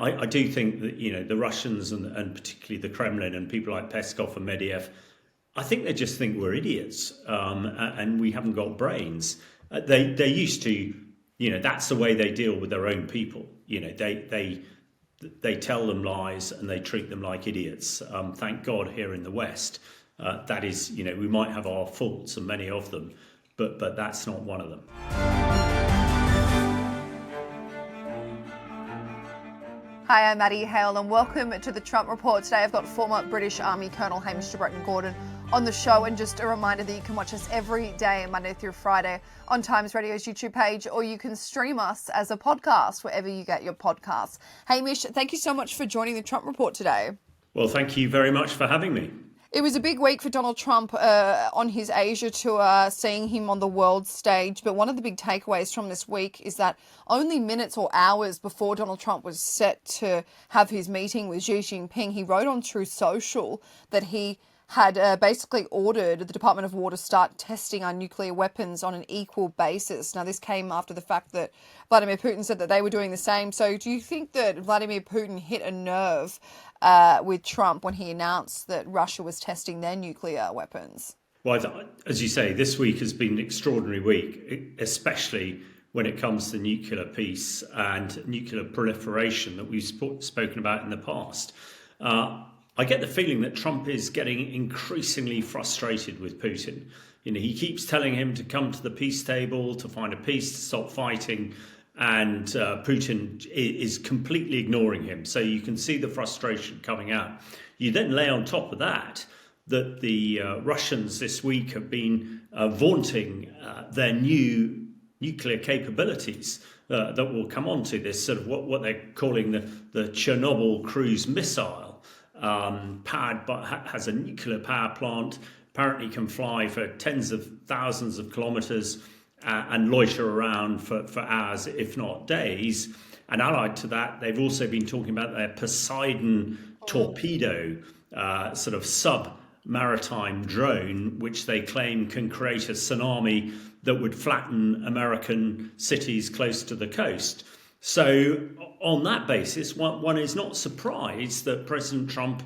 I do think that, the Russians and particularly the Kremlin and people like Peskov and Medvedev, I think they just think we're idiots, and we haven't got brains. They're used to, that's the way they deal with their own people. They tell them lies and they treat them like idiots. Thank God here in the West, that is, we might have our faults and many of them, but that's not one of them. Hi, I'm Maddie, Hale, and welcome to the Trump Report. Today I've got former British Army Colonel Hamish to Bretton-Gordon on the show, and just a reminder that you can watch us every day, Monday through Friday, on Times Radio's YouTube page, or you can stream us as a podcast wherever you get your podcasts. Hamish, thank you so much for joining the Trump Report today. Well, thank you very much for having me. It was a big week for Donald Trump on his Asia tour, seeing him on the world stage. But one of the big takeaways from this week is that only minutes or hours before Donald Trump was set to have his meeting with Xi Jinping, he wrote on Truth Social that he had basically ordered the Department of War to start testing our nuclear weapons on an equal basis. Now, this came after the fact that Vladimir Putin said that they were doing the same. So do you think that Vladimir Putin hit a nerve with Trump when he announced that Russia was testing their nuclear weapons? Well, as you say, this week has been an extraordinary week, especially when it comes to nuclear peace and nuclear proliferation that we've spoken about in the past. I get the feeling that Trump is getting increasingly frustrated with Putin. He keeps telling him to come to the peace table, to find a peace, to stop fighting, and Putin is completely ignoring him. So you can see the frustration coming out. You then lay on top of that the Russians this week have been vaunting their new nuclear capabilities that will come on to this sort of what they're calling the Chernobyl cruise missile. Powered by, has a nuclear power plant, apparently can fly for tens of thousands of kilometres and loiter around for hours, if not days. And allied to that, they've also been talking about their Poseidon torpedo, sort of sub-maritime drone, which they claim can create a tsunami that would flatten American cities close to the coast. So on that basis, one is not surprised that President Trump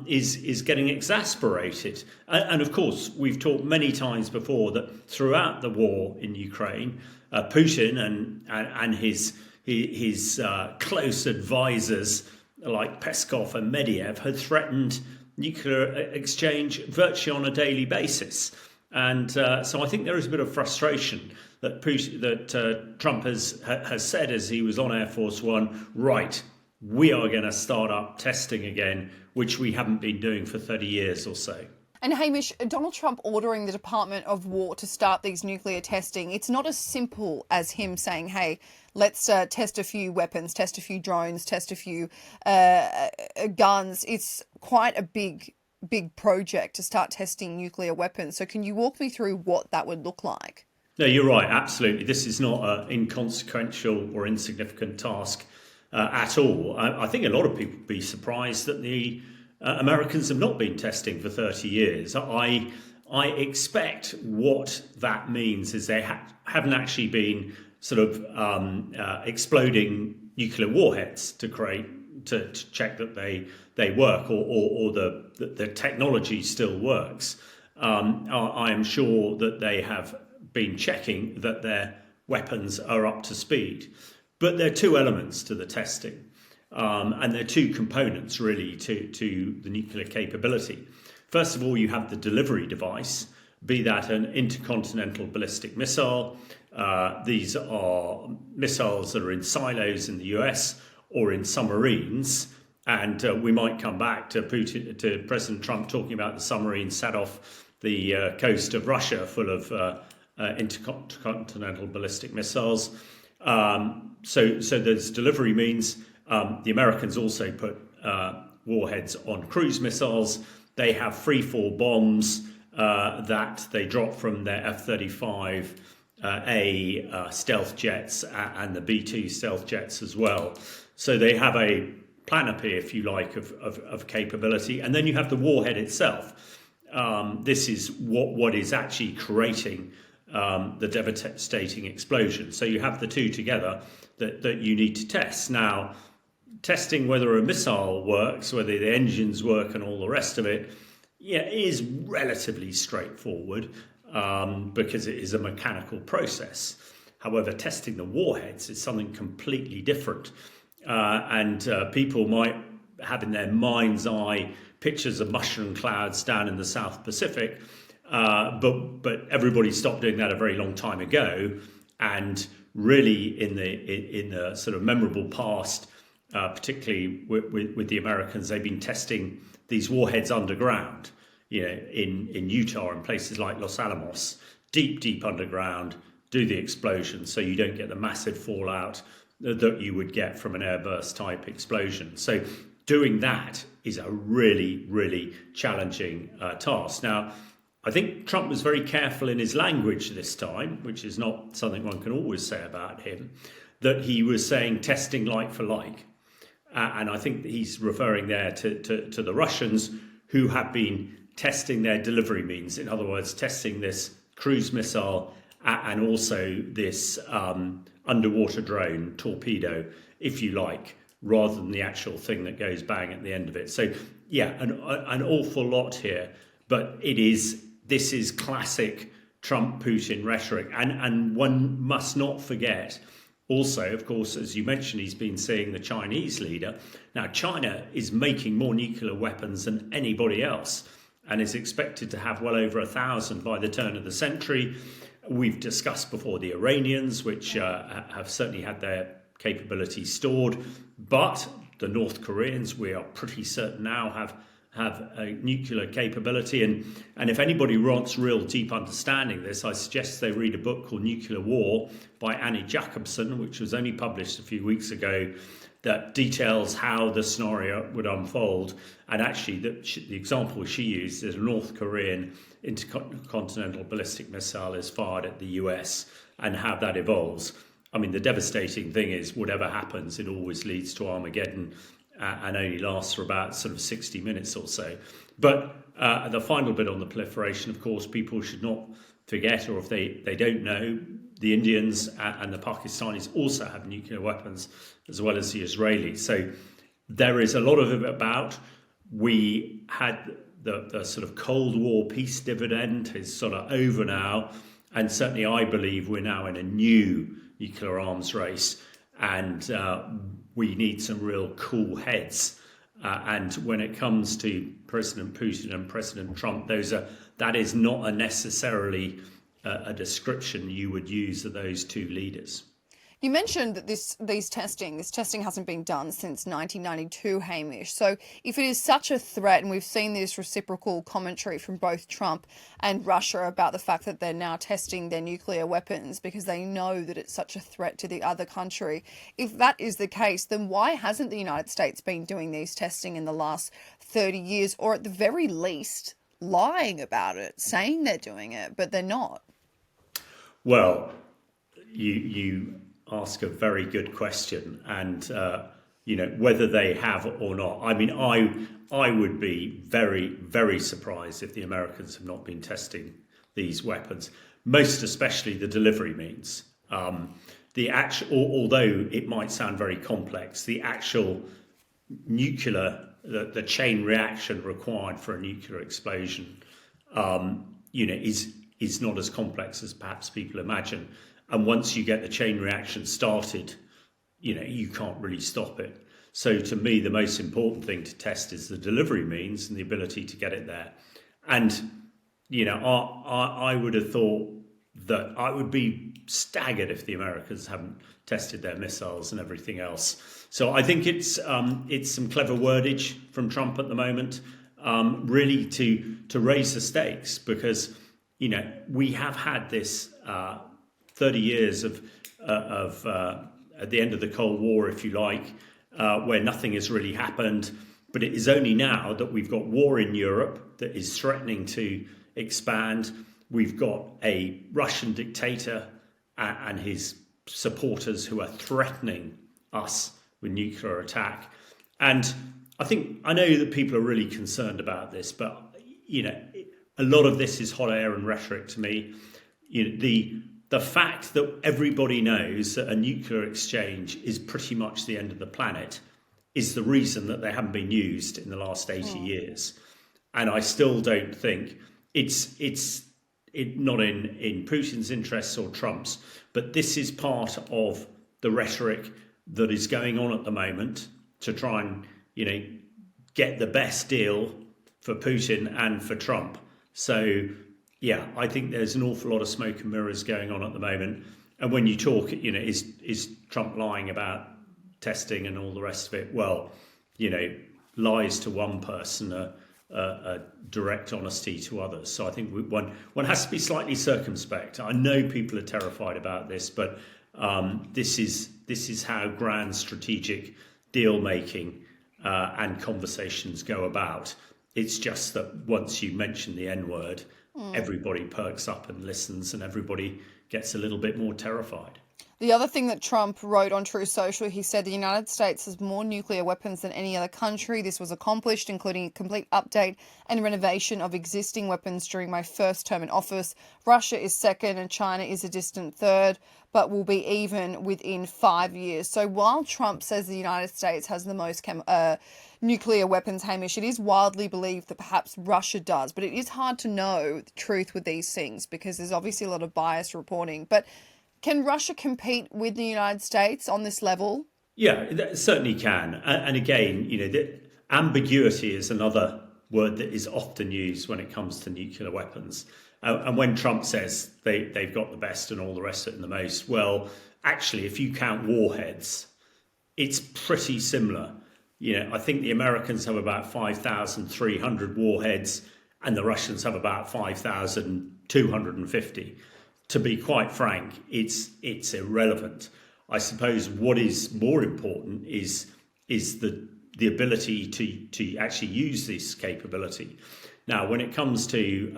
is getting exasperated. And of course, we've talked many times before that throughout the war in Ukraine, Putin and his close advisors like Peskov and Medvedev had threatened nuclear exchange virtually on a daily basis. And so I think there is a bit of frustration that Trump has said as he was on Air Force One, right, we are going to start up testing again, which we haven't been doing for 30 years or so. And Hamish, Donald Trump ordering the Department of War to start these nuclear testing, it's not as simple as him saying, hey, let's test a few weapons, test a few drones, test a few guns. It's quite a big project to start testing nuclear weapons. So can you walk me through what that would look like? No, you're right. Absolutely. This is not an inconsequential or insignificant task at all. I think a lot of people would be surprised that the Americans have not been testing for 30 years. I expect what that means is they haven't actually been sort of exploding nuclear warheads to check that they work or the technology still works. I am sure that they have been checking that their weapons are up to speed. But there are two elements to the testing, and there are two components really to the nuclear capability. First of all, you have the delivery device, be that an intercontinental ballistic missile. These are missiles that are in silos in the US or in submarines. And we might come back to President Trump talking about the submarine set off the coast of Russia full of intercontinental ballistic missiles. So there's delivery means. The Americans also put warheads on cruise missiles. They have free-fall bombs that they drop from their F-35A stealth jets and the B-2 stealth jets as well. So they have a panoply, if you like, of capability. And then you have the warhead itself. This is what is actually creating the devastating explosion. So you have the two together that you need to test. Now, testing whether a missile works, whether the engines work and all the rest of it, is relatively straightforward because it is a mechanical process. However, testing the warheads is something completely different. And people might have in their mind's eye pictures of mushroom clouds down in the South Pacific, but everybody stopped doing that a very long time ago. And really, in the sort of memorable past, particularly with the Americans, they've been testing these warheads underground, in Utah and places like Los Alamos, deep underground, do the explosion so you don't get the massive fallout that you would get from an airburst type explosion. So doing that is a really challenging task. Now, I think Trump was very careful in his language this time, which is not something one can always say about him, that he was saying testing like for like. And I think that he's referring there to the Russians who have been testing their delivery means. In other words, testing this cruise missile and also this underwater drone, torpedo, if you like, rather than the actual thing that goes bang at the end of it. So, an awful lot here. But this is classic Trump-Putin rhetoric. And one must not forget, also, of course, as you mentioned, he's been seeing the Chinese leader. Now, China is making more nuclear weapons than anybody else and is expected to have well over 1,000 by the turn of the century. We've discussed before the Iranians, which have certainly had their capabilities stored, but the North Koreans, we are pretty certain now, have a nuclear capability. And if anybody wants real deep understanding of this, I suggest they read a book called Nuclear War by Annie Jacobson, which was only published a few weeks ago, that details how the scenario would unfold. And actually, the example she used is a North Korean intercontinental ballistic missile is fired at the US and how that evolves. I mean, the devastating thing is whatever happens, it always leads to Armageddon and only lasts for about sort of 60 minutes or so. But the final bit on the proliferation, of course, people should not forget, or if they don't know, the Indians and the Pakistanis also have nuclear weapons, as well as the Israelis. So there is a lot of it about. We had the sort of Cold War peace dividend is sort of over now. And certainly I believe we're now in a new nuclear arms race. And we need some real cool heads. And when it comes to President Putin and President Trump, that is not necessarily a description you would use of those two leaders. You mentioned that this testing hasn't been done since 1992, Hamish. So if it is such a threat, and we've seen this reciprocal commentary from both Trump and Russia about the fact that they're now testing their nuclear weapons because they know that it's such a threat to the other country. If that is the case, then why hasn't the United States been doing these testing in the last 30 years, or at the very least lying about it, saying they're doing it, but they're not? Well, you ask a very good question, and whether they have or not. I mean, I would be very surprised if the Americans have not been testing these weapons, most especially the delivery means. Although it might sound very complex, the actual nuclear, the chain reaction required for a nuclear explosion, is not as complex as perhaps people imagine. And once you get the chain reaction started, you can't really stop it. So to me, the most important thing to test is the delivery means and the ability to get it there. And, I would have thought that I would be staggered if the Americans haven't tested their missiles and everything else. So I think it's some clever wordage from Trump at the moment, really to raise the stakes, because, we have had this 30 years of at the end of the Cold War, if you like, where nothing has really happened. But it is only now that we've got war in Europe that is threatening to expand. We've got a Russian dictator and his supporters who are threatening us with nuclear attack. And I know that people are really concerned about this, but, a lot of this is hot air and rhetoric to me. The fact that everybody knows that a nuclear exchange is pretty much the end of the planet is the reason that they haven't been used in the last 80 years. And I still don't think it's not in Putin's interests or Trump's, but this is part of the rhetoric that is going on at the moment to try and, get the best deal for Putin and for Trump. So, yeah, I think there's an awful lot of smoke and mirrors going on at the moment. And when you talk, is Trump lying about testing and all the rest of it? Well, lies to one person are direct honesty to others. So I think one has to be slightly circumspect. I know people are terrified about this, but this is how grand strategic deal making and conversations go about. It's just that once you mention the N word, everybody perks up and listens, and everybody gets a little bit more terrified. The other thing that Trump wrote on Truth Social, he said the United States has more nuclear weapons than any other country. This was accomplished, including a complete update and renovation of existing weapons during my first term in office. Russia is second and China is a distant third, but will be even within 5 years. So while Trump says the United States has the most nuclear weapons, Hamish, it is widely believed that perhaps Russia does. But it is hard to know the truth with these things because there's obviously a lot of biased reporting. But can Russia compete with the United States on this level? Yeah, it certainly can. And again, the ambiguity is another word that is often used when it comes to nuclear weapons. And when Trump says they've got the best and all the rest of it and the most, well, actually, if you count warheads, it's pretty similar. I think the Americans have about 5,300 warheads and the Russians have about 5,250. To be quite frank, it's irrelevant. I suppose what is more important is the ability to actually use this capability. Now, when it comes to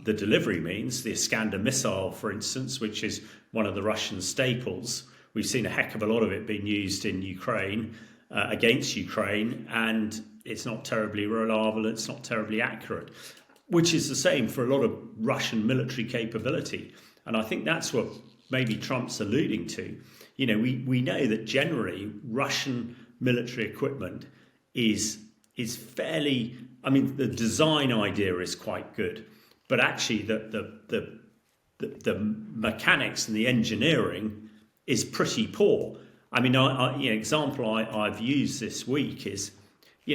the delivery means, the Iskander missile, for instance, which is one of the Russian staples, we've seen a heck of a lot of it being used in Ukraine, against Ukraine, and it's not terribly reliable, it's not terribly accurate, which is the same for a lot of Russian military capability. And I think that's what maybe Trump's alluding to. We know that generally Russian military equipment is fairly, the design idea is quite good, but actually the mechanics and the engineering is pretty poor. Example I've used this week is,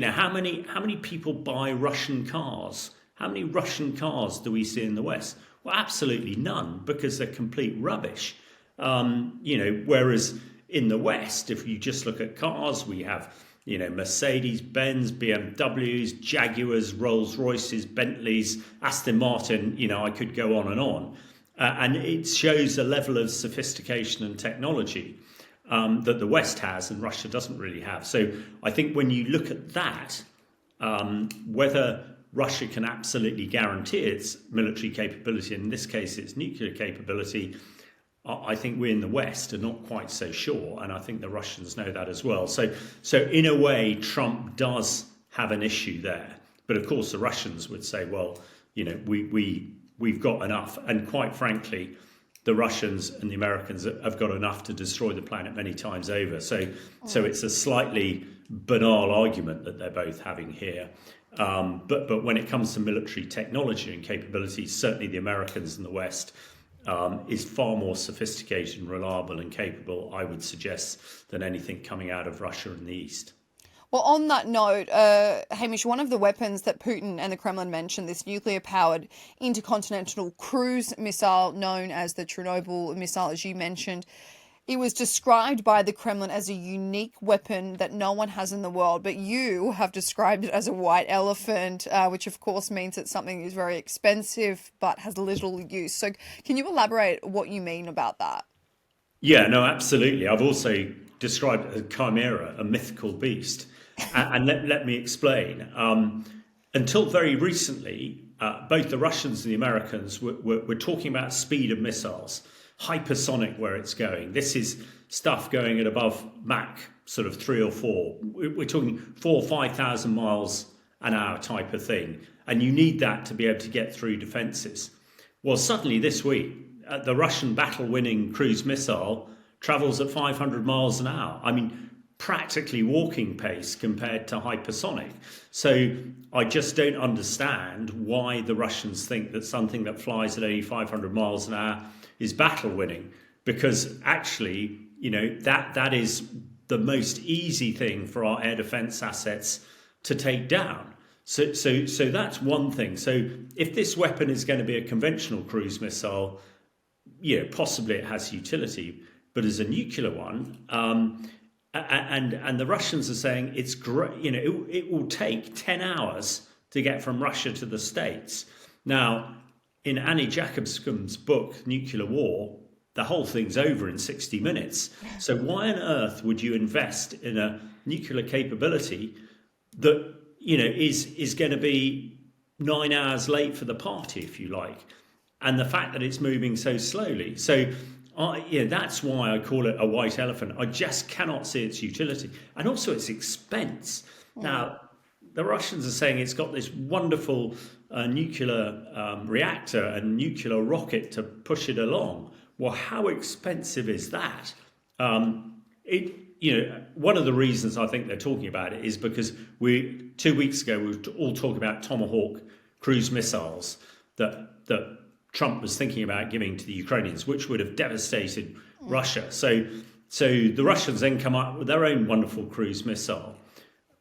how many people buy Russian cars? How many Russian cars do we see in the West? Well, absolutely none, because they're complete rubbish. Whereas in the West, if you just look at cars, we have, Mercedes, Benz, BMWs, Jaguars, Rolls Royces, Bentleys, Aston Martin, I could go on. And it shows a level of sophistication and technology that the West has and Russia doesn't really have. So I think when you look at that, whether Russia can absolutely guarantee its military capability, in this case its nuclear capability, I think we in the West are not quite so sure, and I think the Russians know that as well. So in a way, Trump does have an issue there. But of course, the Russians would say, well, we've got enough. And quite frankly, the Russians and the Americans have got enough to destroy the planet many times over. So it's a slightly banal argument that they're both having here. But when it comes to military technology and capabilities, certainly the Americans in the West is far more sophisticated and reliable and capable, I would suggest, than anything coming out of Russia in the East. Well, on that note, Hamish, one of the weapons that Putin and the Kremlin mentioned, this nuclear-powered intercontinental cruise missile known as the Chernobyl missile, as you mentioned, it was described by the Kremlin as a unique weapon that no one has in the world, but you have described it as a white elephant, which of course means that something is very expensive but has little use. So can you elaborate what you mean about that? Yeah, no, absolutely. I've also described it as a chimera, a mythical beast. And let me explain. Until very recently, both the Russians and the Americans were talking about speed of missiles. Hypersonic where it's going. This is stuff going at above Mach sort of 3 or 4. We're talking 4,000 or 5,000 miles an hour type of thing. And you need that to be able to get through defences. Well, suddenly this week, the Russian battle-winning cruise missile travels at 500 miles an hour. practically walking pace compared to hypersonic. So I just don't understand why the Russians think that something that flies at only 500 miles an hour is battle winning, because actually, that is the most easy thing for our air defense assets to take down. So that's one thing. So if this weapon is going to be a conventional cruise missile, possibly it has utility, but as a nuclear one, and the Russians are saying it's great. It will take 10 hours to get from Russia to the States. Now, in Annie Jacobson's book, Nuclear War, the whole thing's over in 60 minutes. So why on earth would you invest in a nuclear capability that, is going to be 9 hours late for the party, if you like, and the fact that it's moving so slowly? So that's why I call it a white elephant. I just cannot see its utility, and also its expense. Now, the Russians are saying it's got this wonderful nuclear reactor and nuclear rocket to push it along. Well, how expensive is that? One of the reasons I think they're talking about it is because 2 weeks ago we were all talking about Tomahawk cruise missiles that Trump was thinking about giving to the Ukrainians, which would have devastated Russia. So the Russians then come up with their own wonderful cruise missile.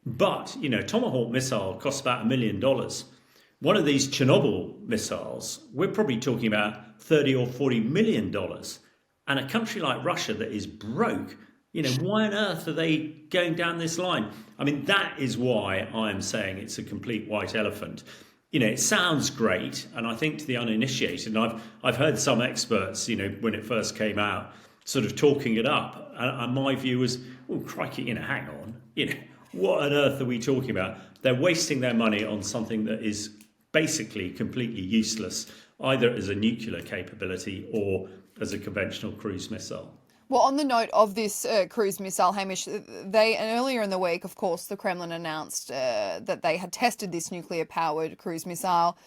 But, Tomahawk missile costs about $1 million. One of these Chernobyl missiles, we're probably talking about $30 or $40 million. And a country like Russia that is broke, why on earth are they going down this line? I mean, that is why I'm saying it's a complete white elephant. It sounds great, and I think to the uninitiated, and I've heard some experts, when it first came out, sort of talking it up, and my view was, oh crikey, hang on, what on earth are we talking about? They're wasting their money on something that is basically completely useless, either as a nuclear capability or as a conventional cruise missile. Well, on the note of this cruise missile, Hamish, earlier in the week, of course, the Kremlin announced that they had tested this nuclear-powered cruise missile,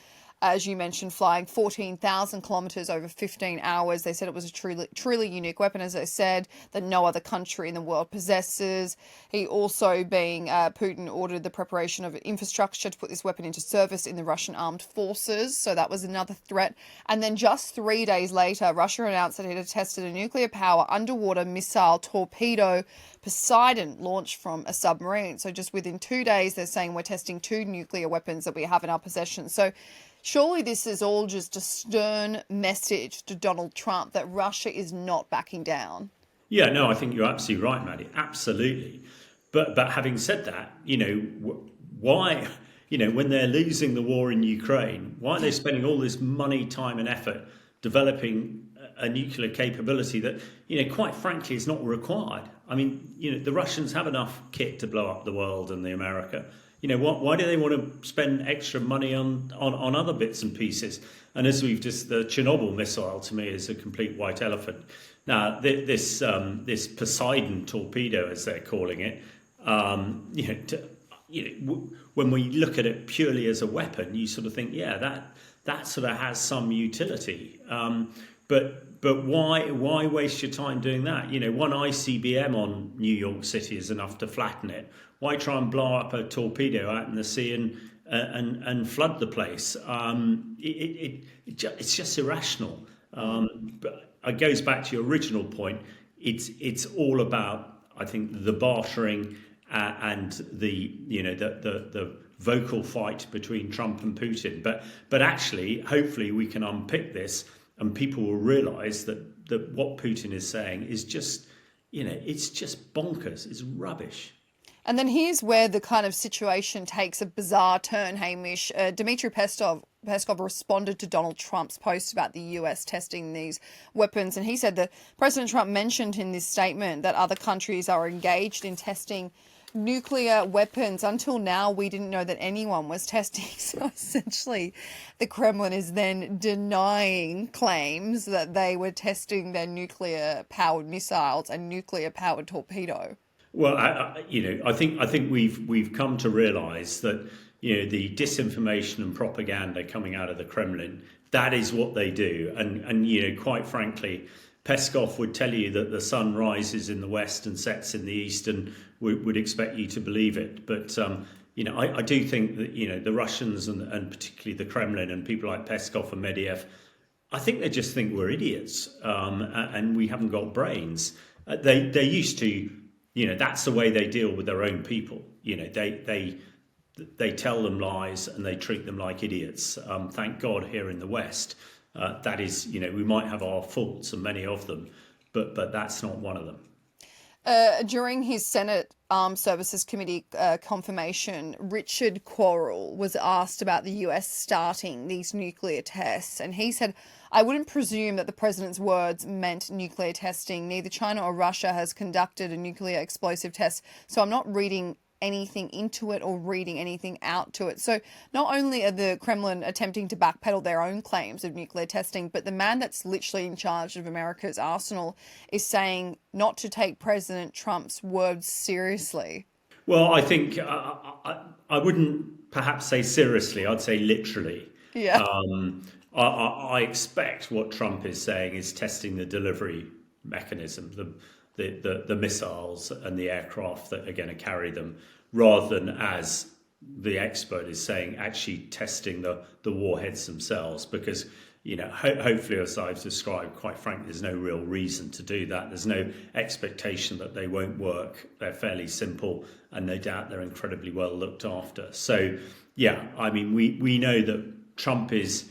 as you mentioned, flying 14,000 kilometres over 15 hours. They said it was a truly unique weapon, as I said, that no other country in the world possesses. He also, Putin, ordered the preparation of infrastructure to put this weapon into service in the Russian armed forces. So that was another threat. And then just 3 days later, Russia announced that it had tested a nuclear power underwater missile torpedo Poseidon launched from a submarine. So just within 2 days, they're saying we're testing 2 nuclear weapons that we have in our possession. So surely this is all just a stern message to Donald Trump that Russia is not backing down. Yeah, no, I think you're absolutely right, Maddie. Absolutely. But having said that, why, when they're losing the war in Ukraine, why are they spending all this money, time and effort developing a nuclear capability that, quite frankly, is not required? I mean, the Russians have enough kit to blow up the world and the America. Why do they want to spend extra money on other bits and pieces? And as the Chernobyl missile to me is a complete white elephant. Now, this Poseidon torpedo, as they're calling it, when we look at it purely as a weapon, you sort of think, yeah, that sort of has some utility. But why waste your time doing that? One ICBM on New York City is enough to flatten it. Why try and blow up a torpedo out in the sea and flood the place? It's just irrational. But it goes back to your original point. It's all about, I think, the bartering and the vocal fight between Trump and Putin. But actually, hopefully, we can unpick this, and people will realise that what Putin is saying is just, it's just bonkers. It's rubbish. And then here's where the kind of situation takes a bizarre turn, Hamish. Dmitry Peskov responded to Donald Trump's post about the US testing these weapons. And he said that President Trump mentioned in this statement that other countries are engaged in testing nuclear weapons. Until now, we didn't know that anyone was testing. So essentially, the Kremlin is then denying claims that they were testing their nuclear-powered missiles and nuclear-powered torpedo. Well, I think we've come to realise that the disinformation and propaganda coming out of the Kremlin, that is what they do, and quite frankly, Peskov would tell you that the sun rises in the west and sets in the east, and would expect you to believe it. But I do think that the Russians and particularly the Kremlin and people like Peskov and Medvedev, I think they just think we're idiots, and we haven't got brains. They're used to, that's the way they deal with their own people. They tell them lies and they treat them like idiots. Thank God here in the West, that is, we might have our faults and many of them, but that's not one of them. During his Senate Armed Services Committee confirmation, Richard Quarrell was asked about the US starting these nuclear tests, and he said, "I wouldn't presume that the president's words meant nuclear testing. Neither China or Russia has conducted a nuclear explosive test, so I'm not reading anything into it or reading anything out to it." So not only are the Kremlin attempting to backpedal their own claims of nuclear testing, but the man that's literally in charge of America's arsenal is saying not to take President Trump's words seriously. Well, I think I wouldn't perhaps say seriously, I'd say literally. Yeah. I expect what Trump is saying is testing the delivery mechanism, the missiles and the aircraft that are going to carry them, rather than, as the expert is saying, actually testing the warheads themselves. Because, hopefully, as I've described, quite frankly, there's no real reason to do that. There's no expectation that they won't work. They're fairly simple, and no doubt they're incredibly well looked after. So, yeah, I mean, we know that Trump is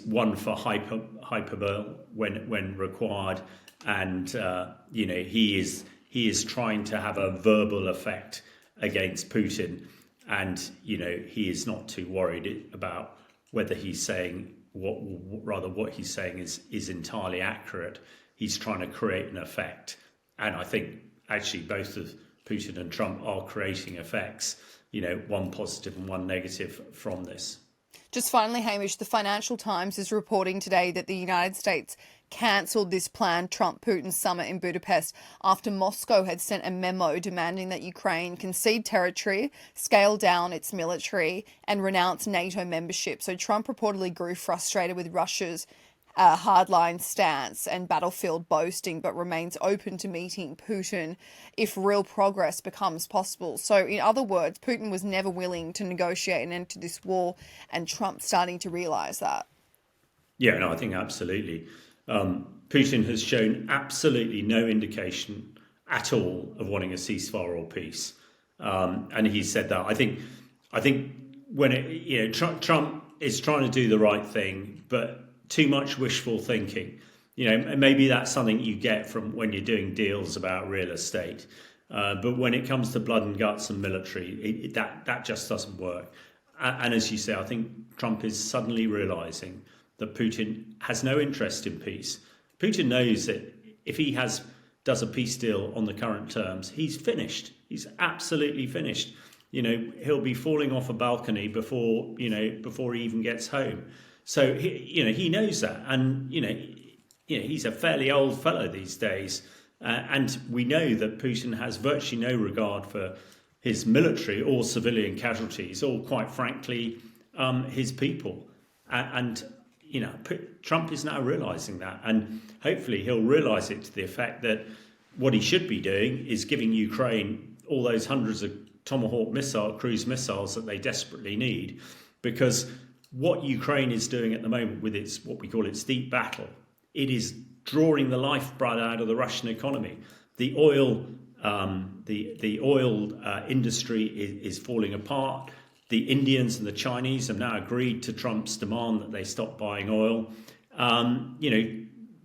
one for hyperbole when required. And he is trying to have a verbal effect against Putin, and he is not too worried about whether he's saying what he's saying is entirely accurate. He's trying to create an effect, and I think actually both of Putin and Trump are creating effects, one positive and one negative from this. Just finally, Hamish, the Financial Times is reporting today that the United States cancelled this planned Trump-Putin summit in Budapest after Moscow had sent a memo demanding that Ukraine concede territory, scale down its military, and renounce NATO membership. So Trump reportedly grew frustrated with Russia's hardline stance and battlefield boasting, but remains open to meeting Putin if real progress becomes possible. So in other words, Putin was never willing to negotiate an end to this war, and Trump's starting to realise that. Yeah, no, I think absolutely. Putin has shown absolutely no indication at all of wanting a ceasefire or peace, and he said that. I think when Trump is trying to do the right thing, but too much wishful thinking. Maybe that's something you get from when you're doing deals about real estate, but when it comes to blood and guts and military, that just doesn't work. And as you say, I think Trump is suddenly realizing that Putin has no interest in peace. Putin knows that if he does a peace deal on the current terms, he's finished. He's absolutely finished. He'll be falling off a balcony before he even gets home. So he knows that, and he's a fairly old fellow these days, and we know that Putin has virtually no regard for his military or civilian casualties, or quite frankly, his people. And Trump is now realizing that, and hopefully he'll realize it to the effect that what he should be doing is giving Ukraine all those hundreds of Tomahawk cruise missiles that they desperately need, because what Ukraine is doing at the moment with what we call its deep battle, it is drawing the lifeblood out of the Russian economy. The oil industry is falling apart. The Indians and the Chinese have now agreed to Trump's demand that they stop buying oil.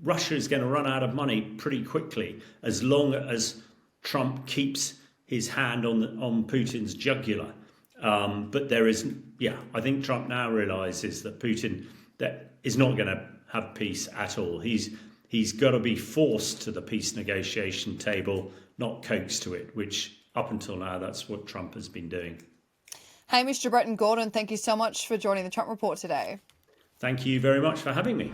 Russia is going to run out of money pretty quickly as long as Trump keeps his hand on Putin's jugular. But I think Trump now realizes that Putin is not going to have peace at all. He's got to be forced to the peace negotiation table, not coaxed to it, which up until now, that's what Trump has been doing. Hamish to Bretton-Gordon, thank you so much for joining the Trump Report today. Thank you very much for having me.